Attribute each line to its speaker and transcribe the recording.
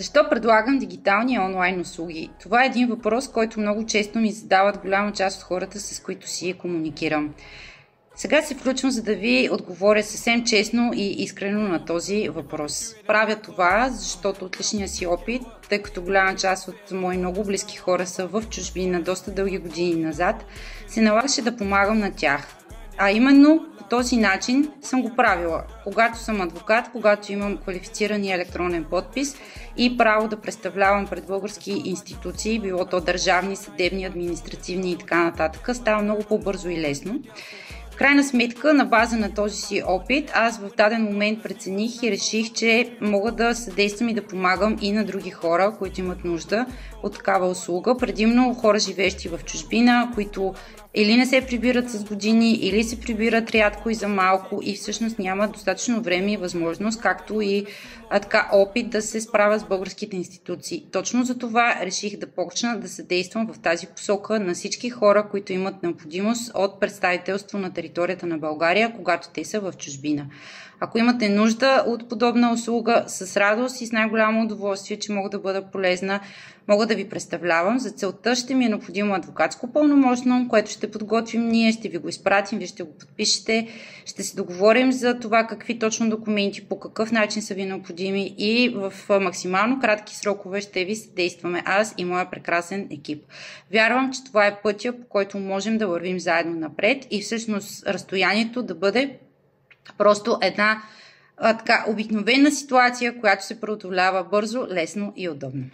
Speaker 1: Защо предлагам дигитални онлайн услуги? Това е един въпрос, който много често ми задават голяма част от хората, с които си комуникирам. Сега се включвам, за да ви отговоря съвсем честно и искрено на този въпрос. Правя това, защото от личния си опит, тъй като голяма част от мои много близки хора са в чужбина доста дълги години назад, се налагаше да помагам на тях. А именно по този начин съм го правила. Когато съм адвокат, когато имам квалифицирания електронен подпис и право да представлявам пред български институции, било то държавни, съдебни, административни и така нататък, става много по-бързо и лесно. В крайна сметка, на база на този си опит, аз в даден момент прецених и реших, че мога да съдействам и да помагам и на други хора, които имат нужда от такава услуга. Предимно хора, живеещи в чужбина, които или не се прибират с години, или се прибират рядко и за малко и всъщност нямат достатъчно време и възможност, както и опит да се справят с българските институции. Точно за това реших да почна да съдействам в тази посока на всички хора, които имат необходимост от представителство на територията на България, когато те са в чужбина. Ако имате нужда от подобна услуга, с радост и с най-голямо удоволствие, че мога да бъда полезна, мога да ви представлявам. За целта ще ми е необходимо адвокатско пълномощно, което ще подготвим ние, ще ви го изпратим, вие ще го подпишете, ще се договорим за това какви точно документи, по какъв начин са ви необходими и в максимално кратки срокове ще ви съдействаме аз и моя прекрасен екип. Вярвам, че това е пътя, по който можем да вървим заедно напред и всъщност разстоянието да бъде просто една обикновена ситуация, която се преодолява бързо, лесно и удобно.